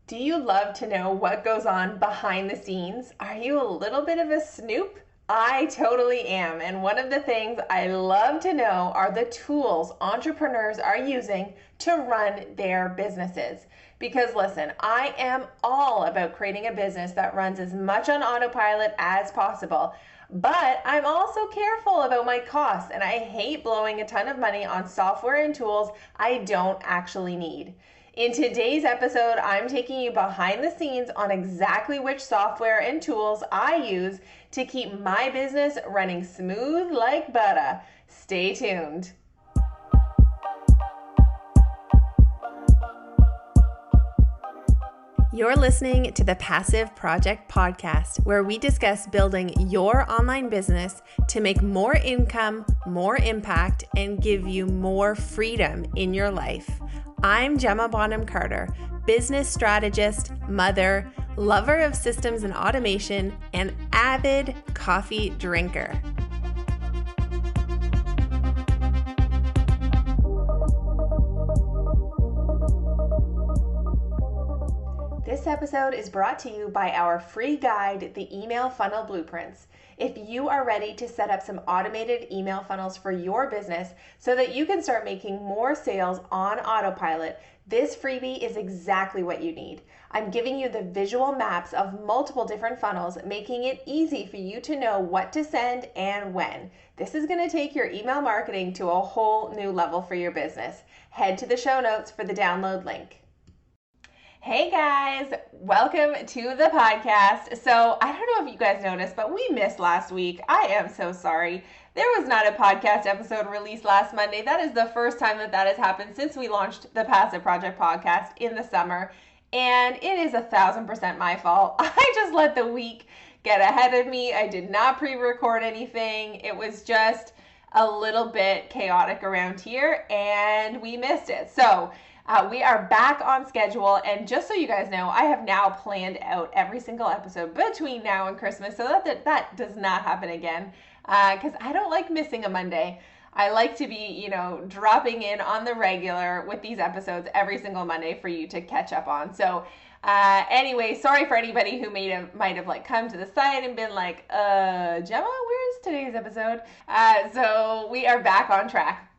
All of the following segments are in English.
Do you love to know what goes on behind the scenes? Are you a little bit of a snoop? I totally am. And one of the things I love to know are the tools entrepreneurs are using to run their businesses. Because listen, I am all about creating a business that runs as much on autopilot as possible. But I'm also careful about my costs, and I hate blowing a ton of money on software and tools I don't actually need. In today's episode, I'm taking you behind the scenes on exactly which software and tools I use to keep my business running smooth like butter. Stay tuned. You're listening to the Passive Project Podcast, where we discuss building your online business to make more income, more impact, and give you more freedom in your life. I'm Gemma Bonham-Carter, business strategist, mother, lover of systems and automation, and avid coffee drinker. This episode is brought to you by our free guide, the Email Funnel Blueprints. If you are ready to set up some automated email funnels for your business so that you can start making more sales on autopilot, this freebie is exactly what you need. I'm giving you the visual maps of multiple different funnels, making it easy for you to know what to send and when. This is going to take your email marketing to a whole new level for your business. Head to the show notes for the download link. Hey guys, welcome to the podcast. So I don't know if you guys noticed, but we missed last week. I am so sorry. There was not a podcast episode released last Monday. That is the first time that has happened since we launched the Passive Project podcast in the summer. And it is 1,000% my fault. I just let the week get ahead of me. I did not pre-record anything. It was just a little bit chaotic around here and we missed it. So we are back on schedule, and just so you guys know, I have now planned out every single episode between now and Christmas so that does not happen again, because I don't like missing a Monday. I like to be, dropping in on the regular with these episodes every single Monday for you to catch up on. So anyway, sorry for anybody who might have come to the site and been like, Gemma, where's today's episode? So we are back on track.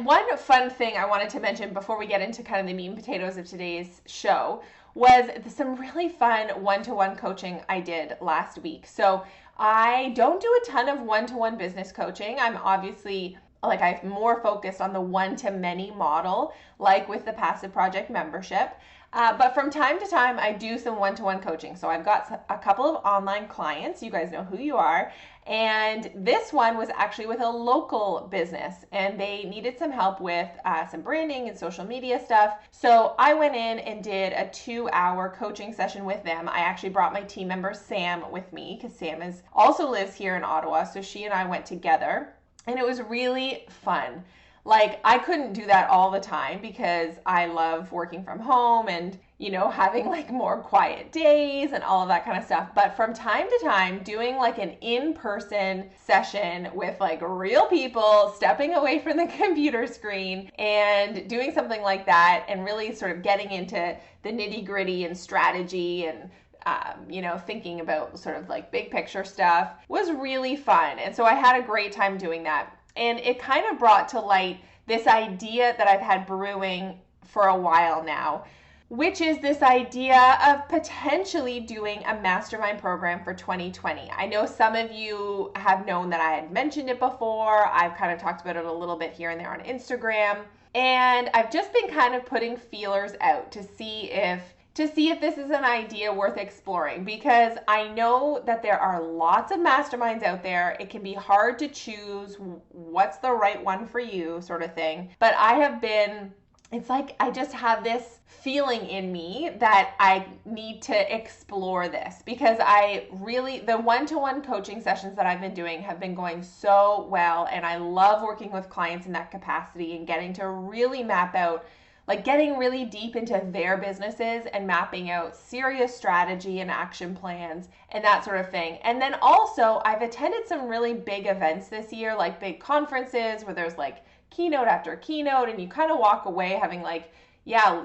One fun thing I wanted to mention before we get into kind of the meat and potatoes of today's show was some really fun one-to-one coaching I did last week. So I don't do a ton of one-to-one business coaching. I'm obviously I'm more focused on the one-to-many model, like with the Passive Project membership. But from time to time, I do some one-to-one coaching. So I've got a couple of online clients. You guys know who you are. And this one was actually with a local business, and they needed some help with some branding and social media stuff. So I went in and did a 2-hour coaching session with them. I actually brought my team member Sam with me because Sam also lives here in Ottawa. So she and I went together, and it was really fun. I couldn't do that all the time because I love working from home and, having more quiet days and all of that kind of stuff. But from time to time, doing an in-person session with real people, stepping away from the computer screen and doing something like that and really sort of getting into the nitty-gritty and strategy and thinking about sort of big picture stuff was really fun. And so I had a great time doing that. And it kind of brought to light this idea that I've had brewing for a while now, which is this idea of potentially doing a mastermind program for 2020. I know some of you have known that I had mentioned it before. I've kind of talked about it a little bit here and there on Instagram. And I've just been kind of putting feelers out to see if this is an idea worth exploring, because I know that there are lots of masterminds out there. It can be hard to choose what's the right one for you, sort of thing. But I just have this feeling in me that I need to explore this, because the one-to-one coaching sessions that I've been doing have been going so well. And I love working with clients in that capacity and getting to really map out getting really deep into their businesses and mapping out serious strategy and action plans and that sort of thing. And then also I've attended some really big events this year, big conferences where there's keynote after keynote, and you kind of walk away having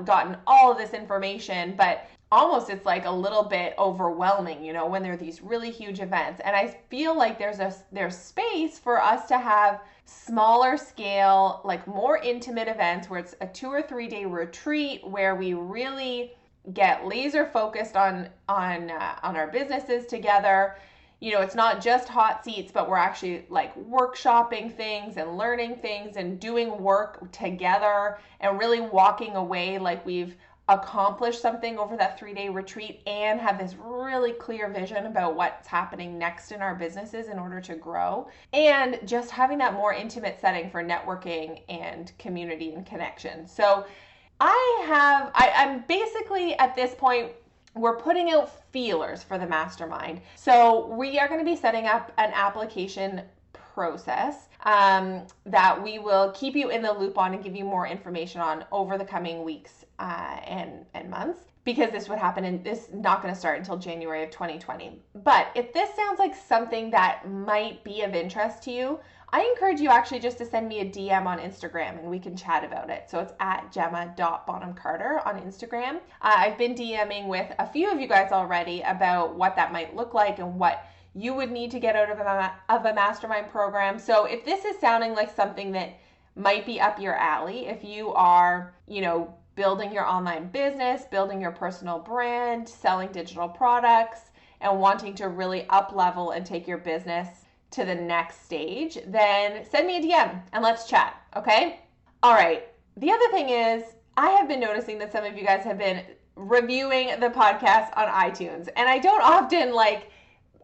gotten all of this information, but almost it's like a little bit overwhelming, when there are these really huge events. And I feel like there's space for us to have smaller scale, like more intimate events where it's a 2 or 3 day retreat where we really get laser focused on our businesses together. It's not just hot seats, but we're actually like workshopping things and learning things and doing work together and really walking away like we've accomplished something over that 3-day retreat and have this really clear vision about what's happening next in our businesses in order to grow, and just having that more intimate setting for networking and community and connection. So I'm basically at this point, we're putting out feelers for the mastermind. So we are going to be setting up an application process that we will keep you in the loop on and give you more information on over the coming weeks and months, because this would happen and this is not going to start until January of 2020. But if this sounds like something that might be of interest to you, I encourage you actually just to send me a DM on Instagram and we can chat about it. So it's at Gemma.Bonham-Carter on Instagram. I've been DMing with a few of you guys already about what that might look like and what you would need to get out of a mastermind program. So if this is sounding like something that might be up your alley, if you are, building your online business, building your personal brand, selling digital products, and wanting to really up level and take your business to the next stage, then send me a DM and let's chat, okay? All right. The other thing is, I have been noticing that some of you guys have been reviewing the podcast on iTunes, and I don't often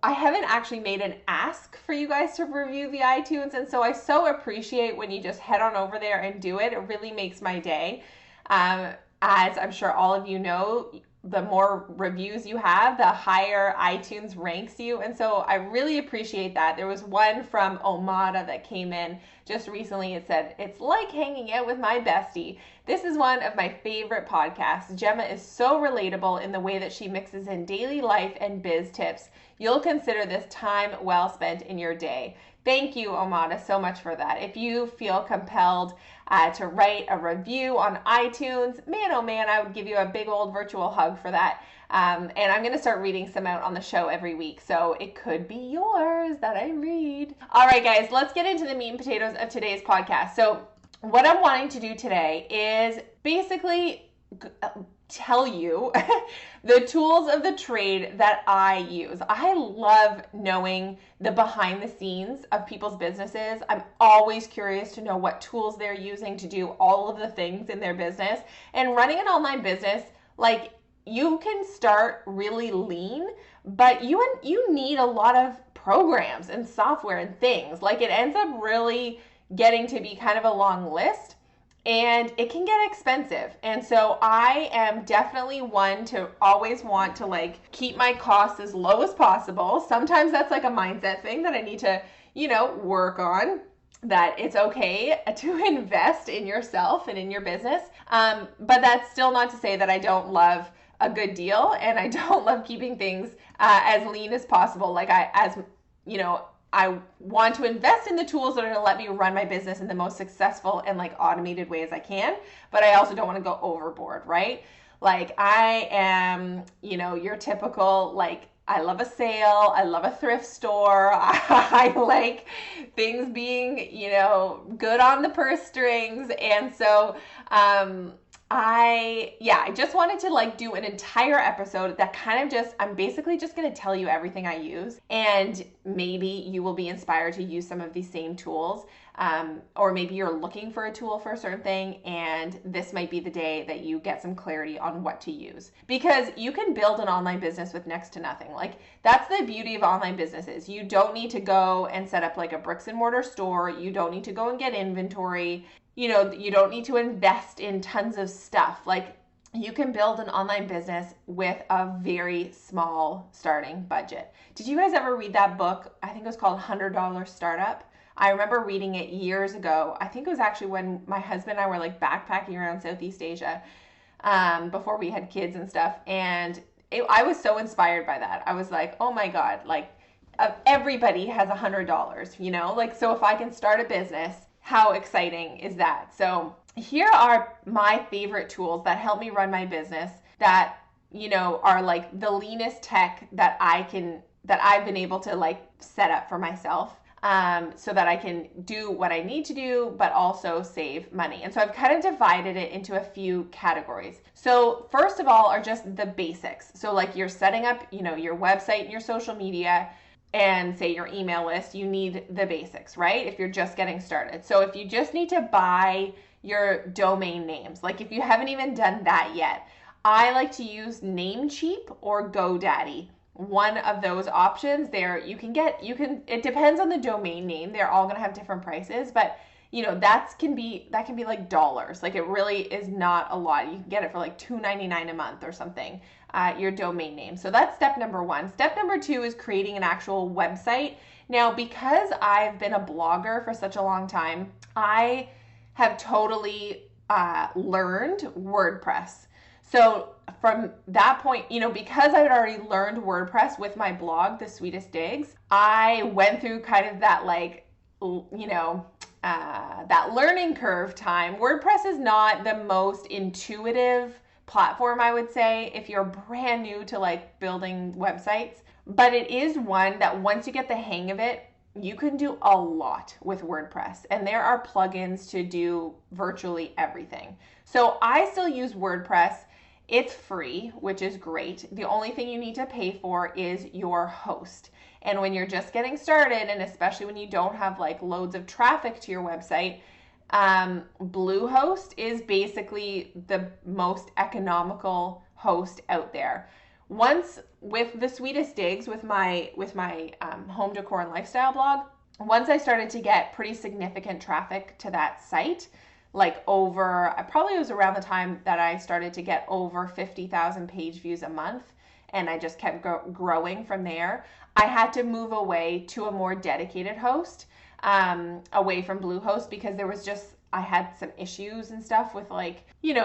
I haven't actually made an ask for you guys to review the iTunes, and so I so appreciate when you just head on over there and do it. It really makes my day. As I'm sure all of you know, the more reviews you have, the higher iTunes ranks you. And so I really appreciate that. There was one from Omada that came in just recently. It said, "It's like hanging out with my bestie. This is one of my favorite podcasts. Gemma is so relatable in the way that she mixes in daily life and biz tips. You'll consider this time well spent in your day." Thank you, Omada, so much for that. If you feel compelled to write a review on iTunes, man, oh man, I would give you a big old virtual hug for that. And I'm going to start reading some out on the show every week, so it could be yours that I read. All right, guys, let's get into the meat and potatoes of today's podcast. So what I'm wanting to do today is basically tell you the tools of the trade that I use. I love knowing the behind the scenes of people's businesses. I'm always curious to know what tools they're using to do all of the things in their business. And running an online business, you can start really lean, but you need a lot of programs and software and things. It ends up really getting to be kind of a long list. And it can get expensive. And so I am definitely one to always want to keep my costs as low as possible. Sometimes that's a mindset thing that I need to, work on, that it's okay to invest in yourself and in your business. But that's still not to say that I don't love a good deal and I don't love keeping things as lean as possible. I want to invest in the tools that are going to let me run my business in the most successful and automated way as I can, but I also don't want to go overboard, right? I am, your typical, I love a sale, I love a thrift store, I like things being, good on the purse strings, and so, I just wanted to do an entire episode that I'm basically just going to tell you everything I use, and maybe you will be inspired to use some of these same tools, or maybe you're looking for a tool for a certain thing, and this might be the day that you get some clarity on what to use, because you can build an online business with next to nothing. That's the beauty of online businesses. You don't need to go and set up a bricks and mortar store. You don't need to go and get inventory. You don't need to invest in tons of stuff. You can build an online business with a very small starting budget. Did you guys ever read that book? I think it was called $100 Startup. I remember reading it years ago. I think it was actually when my husband and I were backpacking around Southeast Asia, before we had kids and stuff. And I was so inspired by that. I was like, oh my God, everybody has $100, so if I can start a business, how exciting is that? So here are my favorite tools that help me run my business that are like the leanest tech that I've been able to like set up for myself. So that I can do what I need to do, but also save money. And so I've kind of divided it into a few categories. So first of all are just the basics. So like you're setting up, your website and your social media and say your email list, you need the basics, right? If you're just getting started. So if you just need to buy your domain names, like if you haven't even done that yet, I like to use Namecheap or GoDaddy. One of those options there, it depends on the domain name. They're all going to have different prices, but that can be like dollars. Like it really is not a lot. You can get it for like $2.99 a month or something, your domain name. So that's step number one. Step number two is creating an actual website. Now, because I've been a blogger for such a long time, I have totally learned WordPress. So from that point, because I had already learned WordPress with my blog, The Sweetest Digs, I went through kind of that that learning curve time. WordPress is not the most intuitive platform, I would say, if you're brand new to like building websites, but it is one that once you get the hang of it, you can do a lot with WordPress, and there are plugins to do virtually everything. So I still use WordPress. It's free, which is great. The only thing you need to pay for is your host. And when you're just getting started, and especially when you don't have like loads of traffic to your website, Bluehost is basically the most economical host out there. Once with The Sweetest Digs, with my home decor and lifestyle blog, once I started to get pretty significant traffic to that site, like probably was around the time that I started to get over 50,000 page views a month, and I just kept growing from there. I had to move away to a more dedicated host, away from Bluehost, because I had some issues and stuff with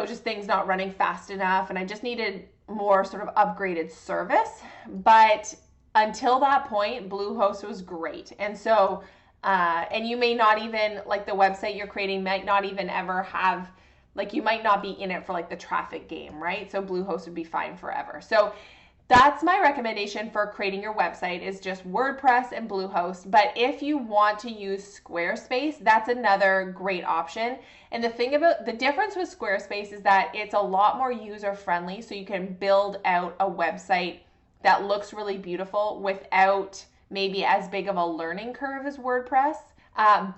just things not running fast enough, and I just needed more sort of upgraded service. But until that point, Bluehost was great. And so and you may not even, like, the website you're creating might not even ever have, like, you might not be in it for like the traffic game, right? So Bluehost would be fine forever. So that's my recommendation for creating your website, is just WordPress and Bluehost. But if you want to use Squarespace, that's another great option. And the difference with Squarespace is that it's a lot more user friendly, so you can build out a website that looks really beautiful without maybe as big of a learning curve as WordPress,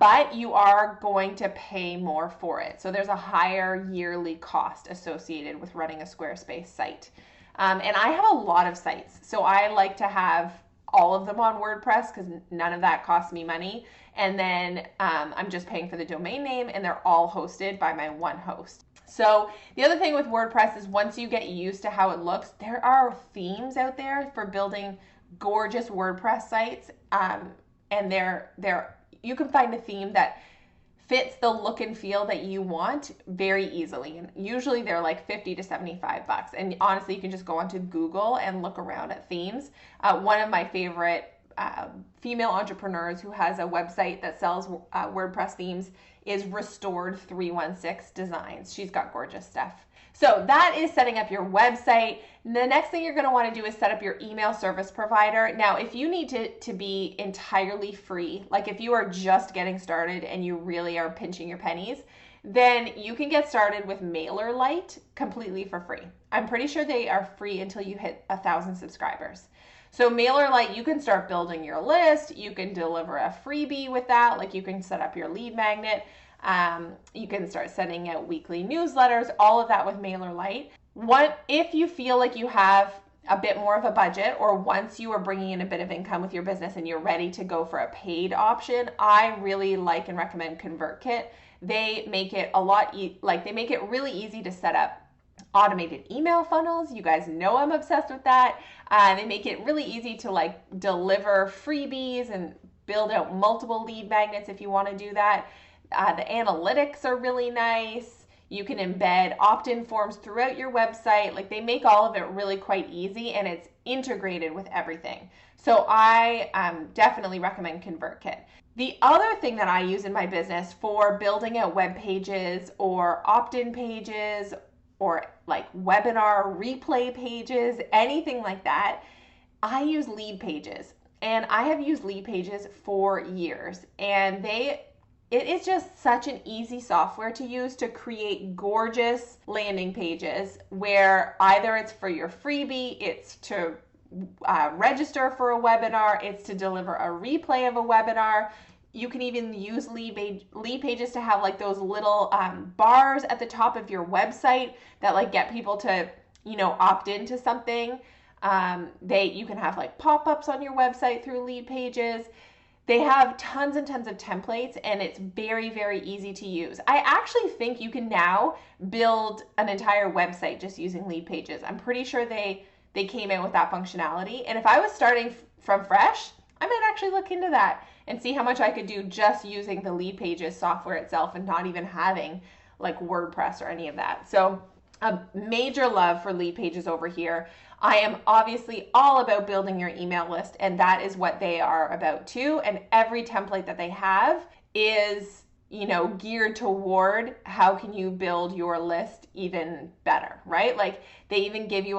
but you are going to pay more for it. So there's a higher yearly cost associated with running a Squarespace site. And I have a lot of sites, so I like to have all of them on WordPress because none of that costs me money. And then I'm just paying for the domain name, and they're all hosted by my one host. So the other thing with WordPress is once you get used to how it looks, there are themes out there for building gorgeous WordPress sites, and you can find a theme that fits the look and feel that you want very easily. And usually they're like $50 to $75. And honestly, you can just go onto Google and look around at themes. One of my favorite female entrepreneurs who has a website that sells WordPress themes is Restored 316 Designs. She's got gorgeous stuff. So that is setting up your website. The next thing you're going to want to do is set up your email service provider. Now, if you need to be entirely free, like if you are just getting started and you really are pinching your pennies, then you can get started with MailerLite completely for free. I'm pretty sure they are free until you hit 1,000 subscribers. So MailerLite, you can start building your list. You can deliver a freebie with that. Like you can set up your lead magnet. You can start sending out weekly newsletters, all of that with MailerLite. If you feel like you have a bit more of a budget, or once you are bringing in a bit of income with your business and you're ready to go for a paid option, I really like and recommend ConvertKit. They make it they make it really easy to set up automated email funnels. You guys know I'm obsessed with that. They make it really easy to deliver freebies and build out multiple lead magnets if you want to do that. The analytics are really nice. You can embed opt-in forms throughout your website. Like, they make all of it really quite easy, and it's integrated with everything. So I definitely recommend ConvertKit. The other thing that I use in my business for building out web pages or opt-in pages or like webinar replay pages, anything like that, I use Lead Pages. And I have used Lead Pages for years. And it is just such an easy software to use to create gorgeous landing pages where either it's for your freebie, it's to register for a webinar, it's to deliver a replay of a webinar. You can even use Lead Pages to have like those little bars at the top of your website that like get people to, opt into something. You can have like pop-ups on your website through Lead Pages. They have tons and tons of templates, and it's very, very easy to use. I actually think you can now build an entire website just using Lead Pages. I'm pretty sure they came in with that functionality. And if I was starting from fresh, I might actually look into that and see how much I could do just using the Lead Pages software itself and not even having like WordPress or any of that. So a major love for Lead Pages over here. I am obviously all about building your email list, and that is what they are about too. And every template that they have is, geared toward how can you build your list even better, right? Like they even give you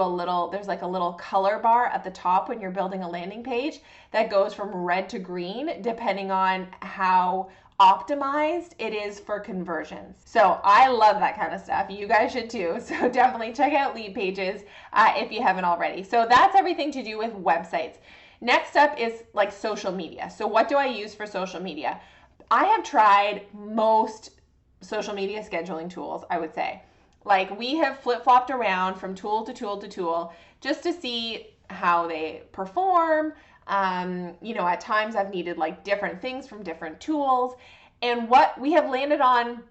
there's like a little color bar at the top when you're building a landing page that goes from red to green depending on how optimized it is for conversions. So I love that kind of stuff. You guys should too. So definitely check out Lead Pages if you haven't already. So that's everything to do with websites. Next up is like social media. So what do I use for social media? I have tried most social media scheduling tools, I would say. Like we have flip-flopped around from tool to tool to tool just to see how they perform. At times I've needed like different things from different tools, and what we've landed on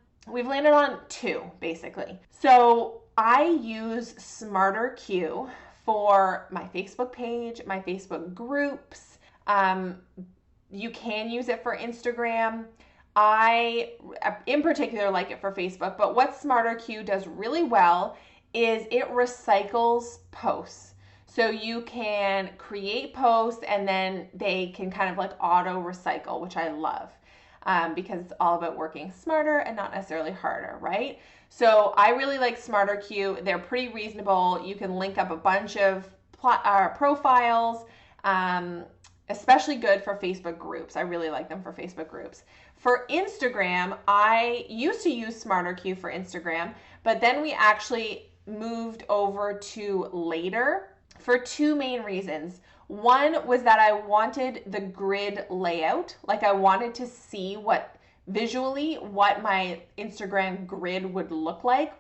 two basically. So I use SmarterQ for my Facebook page, my Facebook groups. You can use it for Instagram. I, in particular, like it for Facebook, but what SmarterQ does really well is it recycles posts. So you can create posts and then they can kind of like auto recycle, which I love because it's all about working smarter and not necessarily harder, right? So I really like SmarterQ. They're pretty reasonable. You can link up a bunch of profiles, especially good for Facebook groups. I really like them for Facebook groups. For Instagram, I used to use SmarterQ for Instagram, but then we actually moved over to Later for two main reasons. One was that I wanted the grid layout. Like I wanted to see what my Instagram grid would look like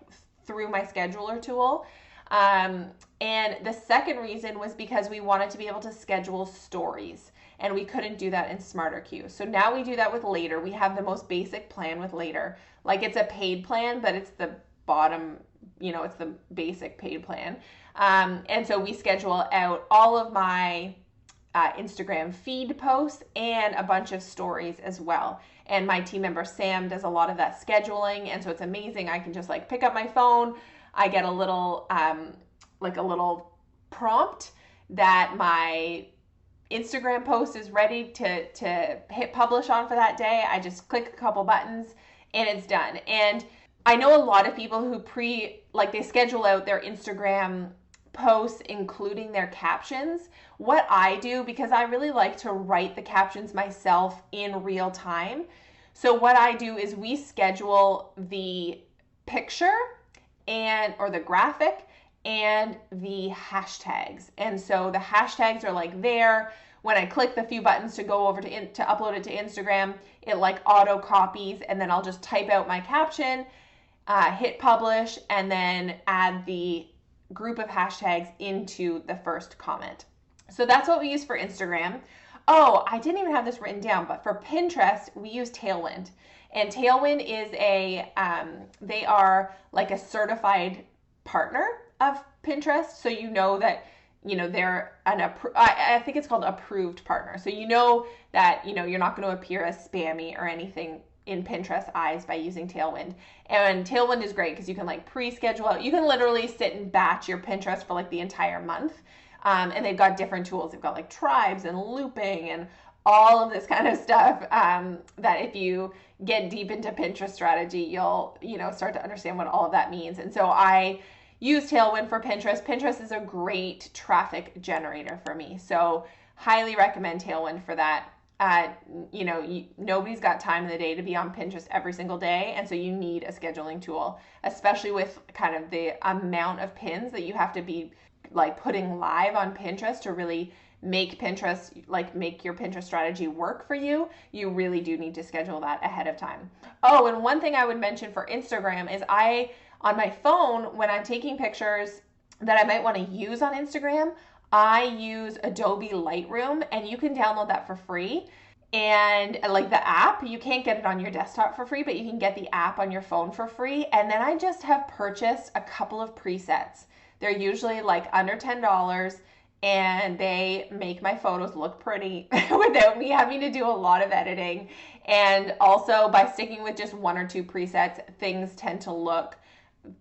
through my scheduler tool. And the second reason was because we wanted to be able to schedule stories, and we couldn't do that in SmarterQ. So now we do that with Later. We have the most basic plan with Later. Like it's a paid plan, but it's the bottom, it's the basic paid plan. And so we schedule out all of my Instagram feed posts and a bunch of stories as well. And my team member Sam does a lot of that scheduling, and so it's amazing. I can just like pick up my phone. I get a little prompt that my Instagram post is ready to hit publish on for that day. I just click a couple buttons and it's done. And I know a lot of people who they schedule out their Instagram posts, including their captions. What I do, because I really like to write the captions myself in real time. So what I do is we schedule the picture or the graphic and the hashtags. And so the hashtags are like there. When I click the few buttons to go over to upload it to Instagram, it like auto copies, and then I'll just type out my caption, hit publish, and then add the group of hashtags into the first comment. So that's what we use for Instagram. Oh, I didn't even have this written down, but for Pinterest, we use Tailwind. And Tailwind is they are like a certified partner of Pinterest. So you know that, they're I think it's called approved partner. So you know that, you're not going to appear as spammy or anything in Pinterest eyes by using Tailwind. And Tailwind is great because you can like pre-schedule out. You can literally sit and batch your Pinterest for like the entire month. And they've got different tools. They've got like tribes and looping and all of this kind of stuff that if you get deep into Pinterest strategy, you'll, start to understand what all of that means. And so I use Tailwind for Pinterest. Pinterest is a great traffic generator for me. So highly recommend Tailwind for that. Nobody's got time in the day to be on Pinterest every single day. And so you need a scheduling tool, especially with kind of the amount of pins that you have to be like putting live on Pinterest to really make your Pinterest strategy work for you. You really do need to schedule that ahead of time. Oh, and one thing I would mention for Instagram is on my phone, when I'm taking pictures that I might want to use on Instagram, I use Adobe Lightroom, and you can download that for free. And like the app, you can't get it on your desktop for free, but you can get the app on your phone for free. And then I just have purchased a couple of presets. They're usually like under $10, and they make my photos look pretty without me having to do a lot of editing. And also by sticking with just one or two presets, things tend to look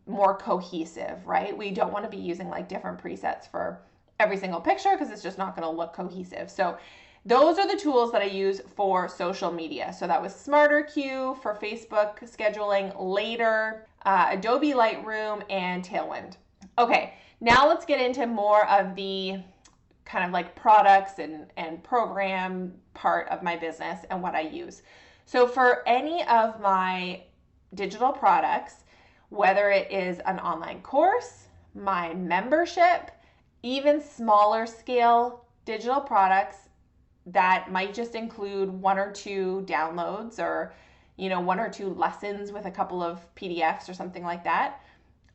more cohesive, right? We don't want to be using like different presets for every single picture because it's just not going to look cohesive. So those are the tools that I use for social media. So that was SmarterQ for Facebook scheduling, Later, Adobe Lightroom, and Tailwind. Okay, now let's get into more of the kind of like products and program part of my business and what I use. So for any of my digital products, whether it is an online course, my membership, even smaller scale digital products that might just include one or two downloads or, one or two lessons with a couple of PDFs or something like that,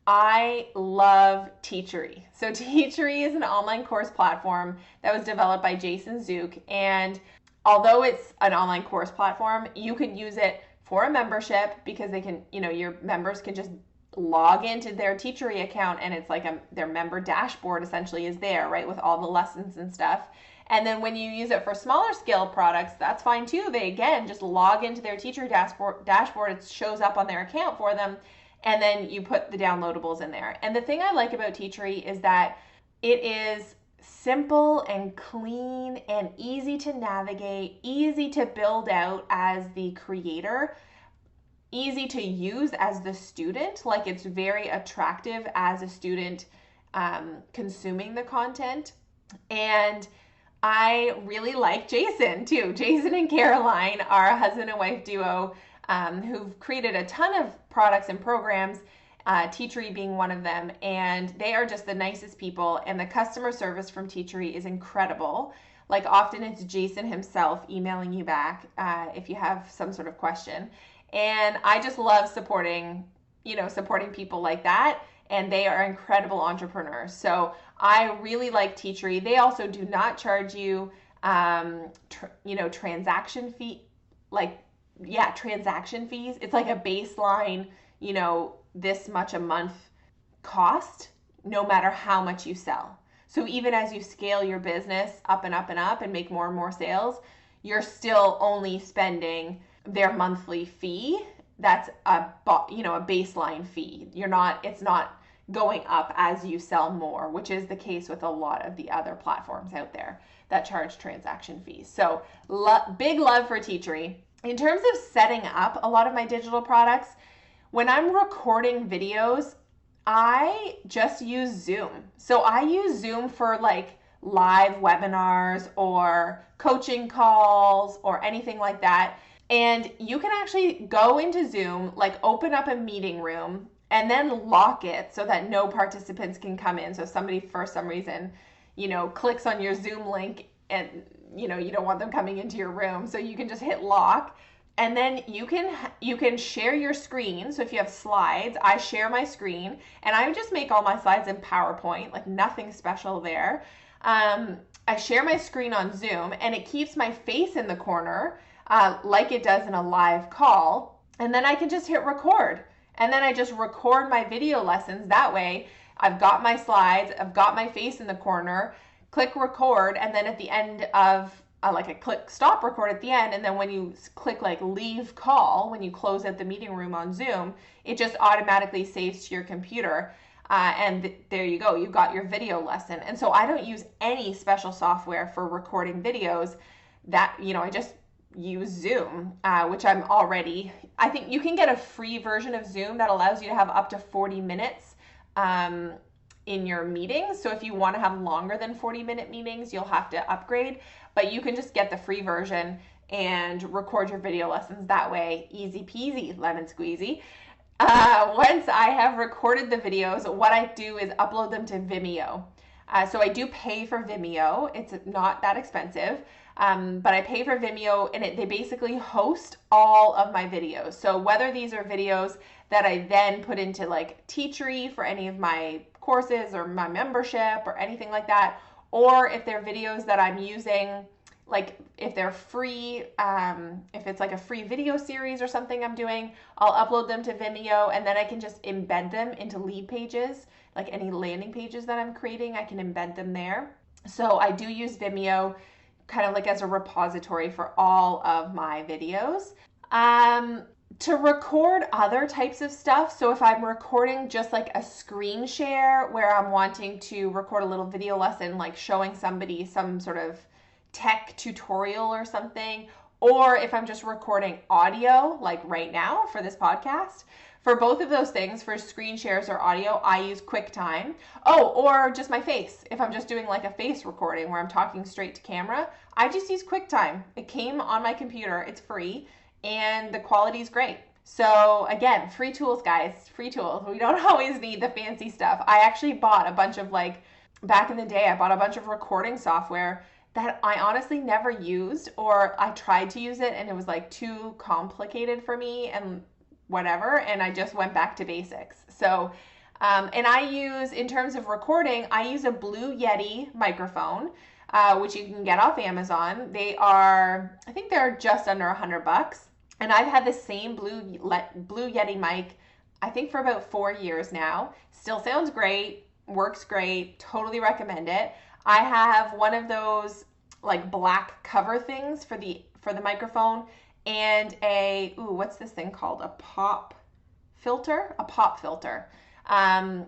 I love Teachery. So Teachery is an online course platform that was developed by Jason Zook. And although it's an online course platform, you can use it for a membership because they can, your members can just log into their Teachery account, and it's like their member dashboard essentially is there, right, with all the lessons and stuff. And then when you use it for smaller scale products, that's fine too. They, again, just log into their Teachery dashboard. It shows up on their account for them. And then you put the downloadables in there. And the thing I like about Teachery is that it is simple and clean and easy to navigate, easy to build out as the creator, easy to use as the student. Like, it's very attractive as a student consuming the content. And I really like Jason too. Jason and Caroline are a husband and wife duo who've created a ton of products and programs, Teachery being one of them, and they are just the nicest people, and the customer service from Teachery is incredible. Like, often it's Jason himself emailing you back if you have some sort of question, and I just love supporting people like that, and they are incredible entrepreneurs. So I really like Teachery. They also do not charge you transaction fees. It's like a baseline, this much a month cost, no matter how much you sell. So even as you scale your business up and up and up and make more and more sales, you're still only spending their monthly fee. That's a baseline fee. It's not going up as you sell more, which is the case with a lot of the other platforms out there that charge transaction fees. So big love for Teachery. In terms of setting up a lot of my digital products, when I'm recording videos, I just use Zoom. So I use Zoom for like live webinars or coaching calls or anything like that. And you can actually go into Zoom, like open up a meeting room and then lock it so that no participants can come in. So if somebody for some reason, clicks on your Zoom link and you don't want them coming into your room, so you can just hit lock. And then you can share your screen. So if you have slides, I share my screen, and I just make all my slides in PowerPoint, like nothing special there. I share my screen on Zoom, and it keeps my face in the corner like it does in a live call. And then I can just hit record. And then I just record my video lessons that way. I've got my slides, I've got my face in the corner, click record, and then at the end of, I click stop record at the end, and then when you click like leave call, when you close out the meeting room on Zoom, it just automatically saves to your computer. And there you go, you got your video lesson. And so I don't use any special software for recording videos. That, I just use Zoom, which I think you can get a free version of Zoom that allows you to have up to 40 minutes in your meetings. So if you want to have longer than 40-minute meetings, you'll have to upgrade, but you can just get the free version and record your video lessons that way. Easy peasy, lemon squeezy. Once I have recorded the videos, what I do is upload them to Vimeo. So I do pay for Vimeo. It's not that expensive, but I pay for Vimeo, and they basically host all of my videos. So whether these are videos that I then put into like Teachery for any of my courses or my membership or anything like that, or if they're videos that I'm using, like if they're free, if it's like a free video series or something I'm doing, I'll upload them to Vimeo, and then I can just embed them into lead pages. Like any landing pages that I'm creating, I can embed them there. So I do use Vimeo kind of like as a repository for all of my videos. To record other types of stuff, so if I'm recording just like a screen share where I'm wanting to record a little video lesson, like showing somebody some sort of tech tutorial or something, or if I'm just recording audio like right now for this podcast, for both of those things, for screen shares or audio, I use QuickTime. Oh, or just my face. If I'm just doing like a face recording where I'm talking straight to camera, I just use QuickTime. It came on my computer, it's free, and the quality is great. So again, free tools, guys, free tools. We don't always need the fancy stuff. I actually bought a bunch of back in the day, I bought a bunch of recording software that I honestly never used, or I tried to use it and it was like too complicated for me and whatever, and I just went back to basics. So, and I use, in terms of recording, I use a Blue Yeti microphone, which you can get off Amazon. I think they're just under $100. And I've had the same Blue Yeti mic, I think for about 4 years now. Still sounds great, works great, totally recommend it. I have one of those like black cover things for the microphone, and what's this thing called? A pop filter on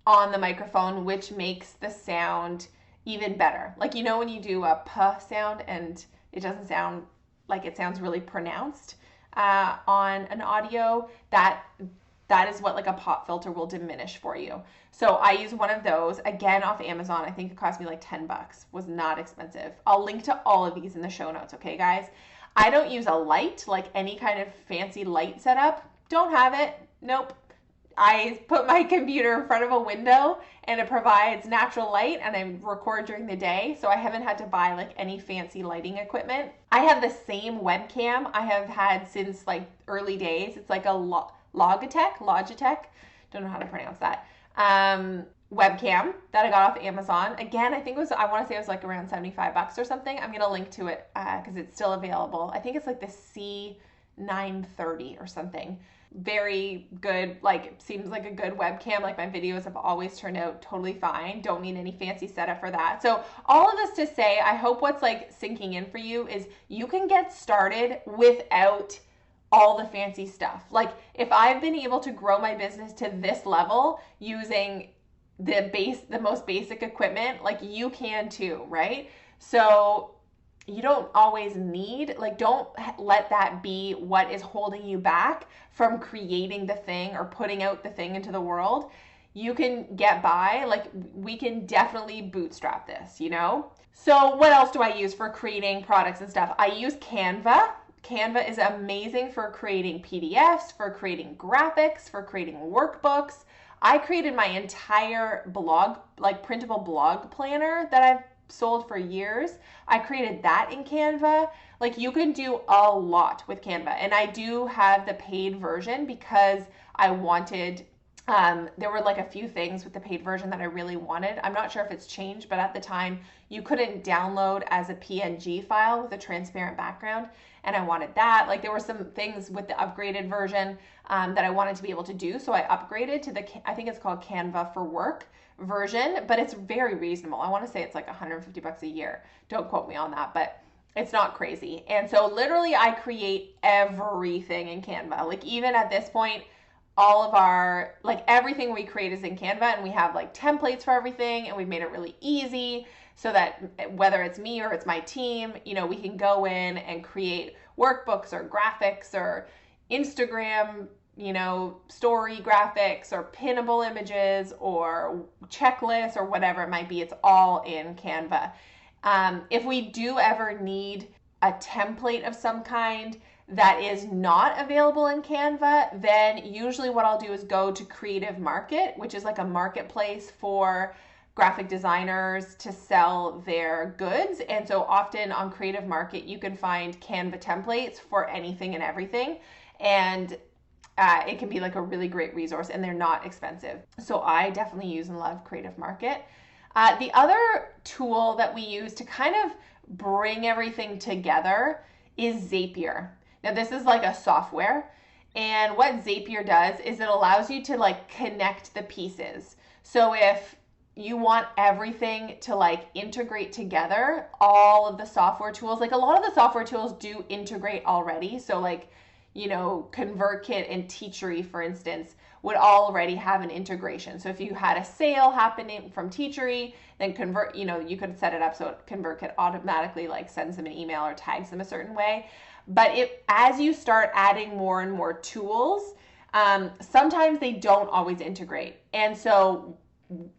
the microphone, which makes the sound even better. Like, you know, when you do a puh sound and it doesn't sound like it sounds really pronounced on an audio, that is what like a pop filter will diminish for you. So I use one of those, again, off Amazon. I think it cost me like $10. Was not expensive. I'll link to all of these in the show notes, okay, guys? I don't use a light, like any kind of fancy light setup. Don't have it. Nope. I put my computer in front of a window and it provides natural light, and I record during the day, so I haven't had to buy like any fancy lighting equipment. I have the same webcam I have had since like early days. It's like a Logitech, don't know how to pronounce that, webcam that I got off Amazon. Again, I think I want to say it was like around $75 or something. I'm going to link to it because it's still available. I think it's like the C930 or something. Very good, like seems like a good webcam. Like my videos have always turned out totally fine. Don't need any fancy setup for that. So all of this to say, I hope what's like sinking in for you is you can get started without all the fancy stuff. Like if I've been able to grow my business to this level using the most basic equipment, like you can too, right? So you don't always need, like, don't let that be what is holding you back from creating the thing or putting out the thing into the world. You can get by, like we can definitely bootstrap this, you know? So what else do I use for creating products and stuff? I use Canva. Canva is amazing for creating PDFs, for creating graphics, for creating workbooks. I created my entire blog, like printable blog planner that I've sold for years. I created that in Canva. Like you can do a lot with Canva. And I do have the paid version because I wanted, there were like a few things with the paid version that I really wanted. I'm not sure if it's changed, but at the time you couldn't download as a PNG file with a transparent background. And I wanted that. Like there were some things with the upgraded version that I wanted to be able to do. So I upgraded to I think it's called Canva for Work version, but it's very reasonable. I want to say it's like $150 a year. Don't quote me on that, but it's not crazy. And so literally I create everything in Canva. Like even at this point, all of our, like everything we create is in Canva, and we have like templates for everything, and we've made it really easy so that whether it's me or it's my team, you know, we can go in and create workbooks or graphics or Instagram story graphics or pinnable images or checklists or whatever it might be. It's all in Canva. If we do ever need a template of some kind that is not available in Canva, then usually what I'll do is go to Creative Market, which is like a marketplace for graphic designers to sell their goods. And so often on Creative Market, you can find Canva templates for anything and everything. And it can be like a really great resource, and they're not expensive. So I definitely use and love Creative Market. The other tool that we use to kind of bring everything together is Zapier. Now this is like a software, and what Zapier does is it allows you to like connect the pieces. So if you want everything to like integrate together, all of the software tools, like a lot of the software tools do integrate already. So like, ConvertKit and Teachery, for instance, would already have an integration. So if you had a sale happening from Teachery, then you could set it up so ConvertKit automatically like sends them an email or tags them a certain way. But as you start adding more and more tools, sometimes they don't always integrate. And so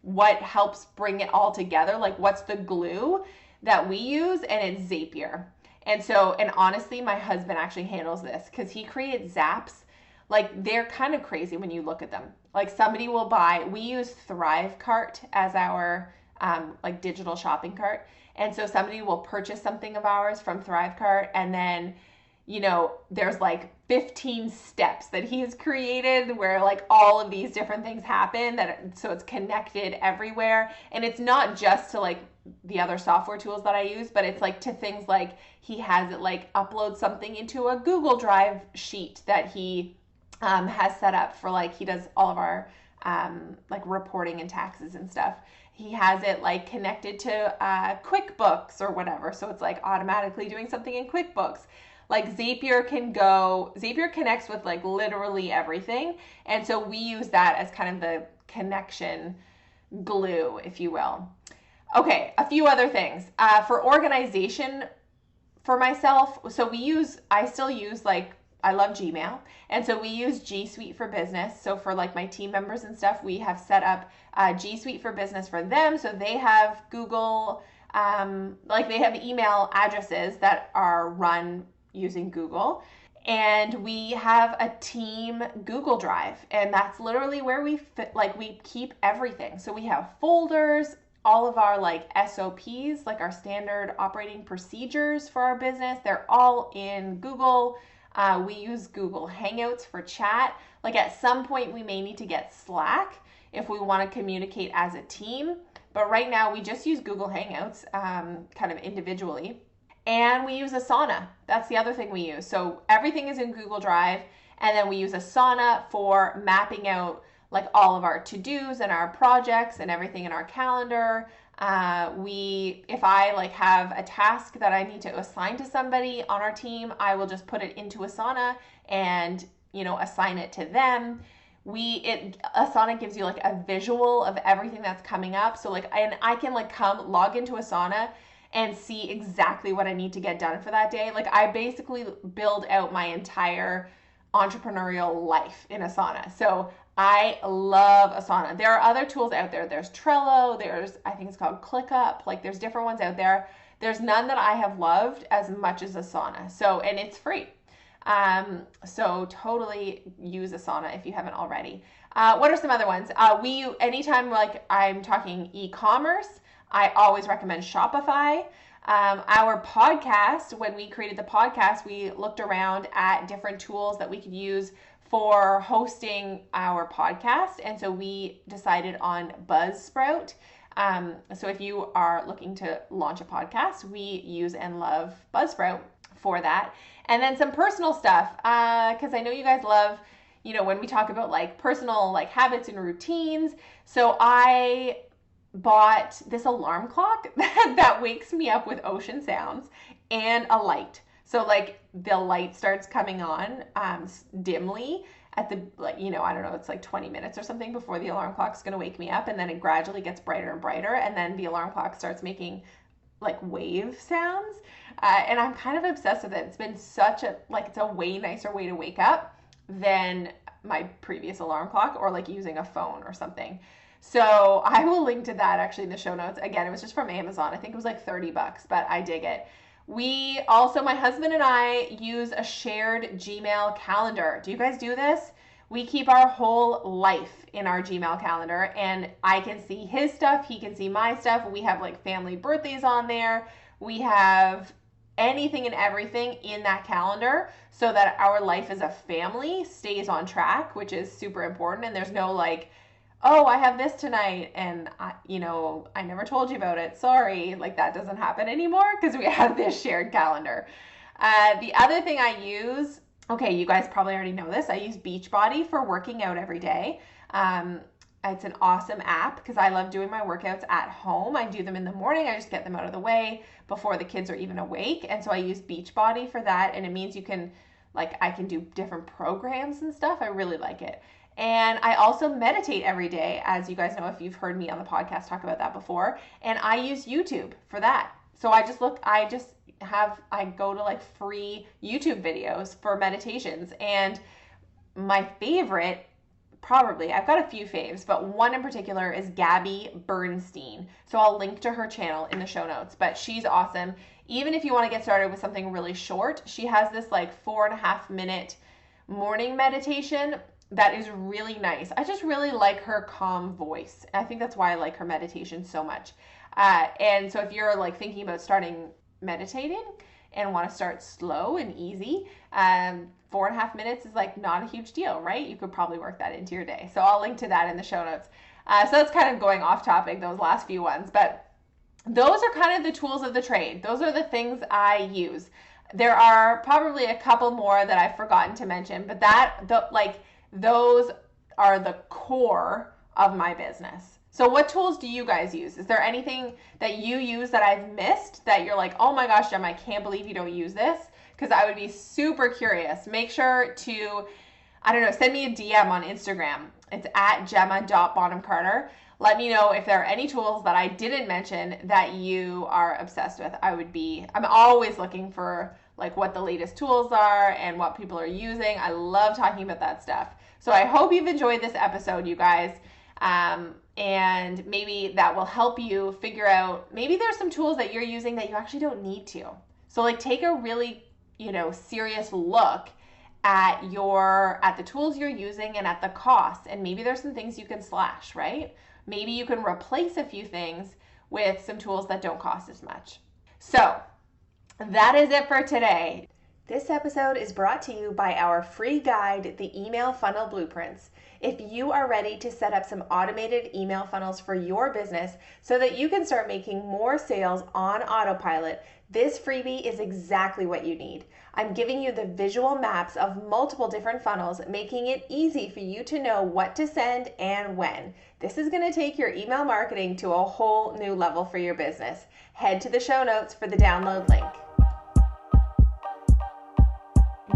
what helps bring it all together, like what's the glue that we use, and it's Zapier. And honestly, my husband actually handles this because he creates zaps. Like they're kind of crazy when you look at them. Like somebody will we use Thrivecart as our like digital shopping cart. And so somebody will purchase something of ours from Thrivecart, and then there's like 15 steps that he's created where like all of these different things happen, so it's connected everywhere. And it's not just to like the other software tools that I use, but it's like to things like he has it like upload something into a Google Drive sheet that he has set up for, like, he does all of our like reporting and taxes and stuff. He has it like connected to QuickBooks or whatever, so it's like automatically doing something in QuickBooks. Like Zapier connects with like literally everything. And so we use that as kind of the connection glue, if you will. Okay, a few other things. For organization for myself, so I still use I love Gmail. And so we use G Suite for Business. So for like my team members and stuff, we have set up G Suite for Business for them. So they have Google, they have email addresses that are run using Google. And we have a team Google Drive. And that's literally where we keep everything. So we have folders, all of our like SOPs, like our standard operating procedures for our business, they're all in Google. We use Google Hangouts for chat. Like at some point we may need to get Slack if we want to communicate as a team. But right now we just use Google Hangouts kind of individually. And we use Asana. That's the other thing we use. So everything is in Google Drive. And then we use Asana for mapping out like all of our to-dos and our projects and everything in our calendar. If I like have a task that I need to assign to somebody on our team, I will just put it into Asana and, assign it to them. Asana gives you like a visual of everything that's coming up. So and I can log into Asana and see exactly what I need to get done for that day. Like I basically build out my entire entrepreneurial life in Asana. So I love Asana. There are other tools out there. There's Trello. I think it's called ClickUp. Like there's different ones out there. There's none that I have loved as much as Asana. And it's free. So totally use Asana if you haven't already. What are some other ones? Anytime I'm talking e-commerce, I always recommend Shopify. Our podcast, when we created the podcast, we looked around at different tools that we could use for hosting our podcast. And so we decided on Buzzsprout. So if you are looking to launch a podcast, we use and love Buzzsprout for that. And then some personal stuff, because I know you guys love, when we talk about like personal like habits and routines. So I bought this alarm clock that wakes me up with ocean sounds and a light. So like the light starts coming on dimly at the, I don't know, it's like 20 minutes or something before the alarm clock's going to wake me up. And then it gradually gets brighter and brighter. And then the alarm clock starts making like wave sounds. And I'm kind of obsessed with it. It's been it's a way nicer way to wake up than my previous alarm clock or like using a phone or something. So I will link to that actually in the show notes. Again, it was just from Amazon. I think it was like $30, but I dig it. We also, my husband and I use a shared Gmail calendar. Do you guys do this? We keep our whole life in our Gmail calendar, and I can see his stuff, he can see my stuff. We have like family birthdays on there. We have anything and everything in that calendar so that our life as a family stays on track, which is super important. And there's no like, oh, I have this tonight and I never told you about it. Sorry. Like that doesn't happen anymore because we have this shared calendar. The other thing I use, okay, you guys probably already know this. I use Beachbody for working out every day. It's an awesome app because I love doing my workouts at home. I do them in the morning. I just get them out of the way before the kids are even awake. And so I use Beachbody for that. And it means you can, like, I can do different programs and stuff. I really like it. And I also meditate every day, as you guys know, if you've heard me on the podcast talk about that before. And I use YouTube for that. So I go to like free YouTube videos for meditations. And my favorite, probably, I've got a few faves, but one in particular is Gabby Bernstein. So I'll link to her channel in the show notes, but she's awesome. Even if you want to get started with something really short, she has this like 4.5 minute morning meditation that is really nice. I just really like her calm voice. I think that's why I like her meditation so much. And so if you're like thinking about starting meditating and want to start slow and easy, 4.5 minutes is like not a huge deal, right? You could probably work that into your day. So I'll link to that in the show notes. So that's kind of going off topic, those last few ones, but those are kind of the tools of the trade. Those are the things I use. There are probably a couple more that I've forgotten to mention, but those are the core of my business. So what tools do you guys use? Is there anything that you use that I've missed that you're like, oh my gosh, Gemma, I can't believe you don't use this? Because I would be super curious. Make sure to, send me a DM on Instagram. It's at gemma.bonham-carter. Let me know if there are any tools that I didn't mention that you are obsessed with. I'm always looking for like what the latest tools are and what people are using. I love talking about that stuff. So I hope you've enjoyed this episode, you guys. And maybe that will help you figure out, maybe there's some tools that you're using that you actually don't need to. So like take a really, serious look at the tools you're using and at the costs. And maybe there's some things you can slash, right? Maybe you can replace a few things with some tools that don't cost as much. So that is it for today. This episode is brought to you by our free guide, the Email Funnel Blueprints. If you are ready to set up some automated email funnels for your business so that you can start making more sales on autopilot, this freebie is exactly what you need. I'm giving you the visual maps of multiple different funnels, making it easy for you to know what to send and when. This is going to take your email marketing to a whole new level for your business. Head to the show notes for the download link.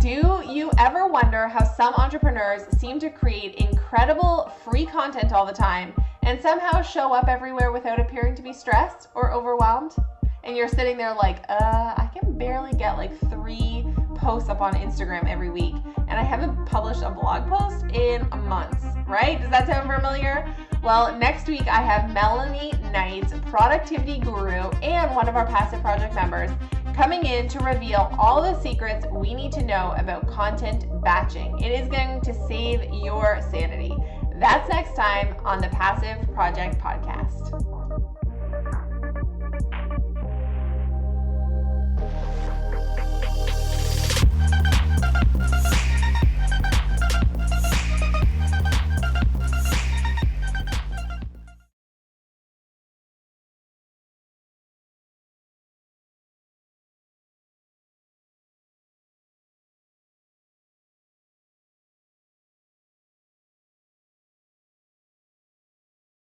Do you ever wonder how some entrepreneurs seem to create incredible free content all the time and somehow show up everywhere without appearing to be stressed or overwhelmed? And you're sitting there like, I can barely get like 3 posts up on Instagram every week, and I haven't published a blog post in months, right? Does that sound familiar? Well, next week I have Melanie Knight's productivity guru and one of our passive project members coming in to reveal all the secrets we need to know about content batching. It is going to save your sanity. That's next time on the Passive Project Podcast.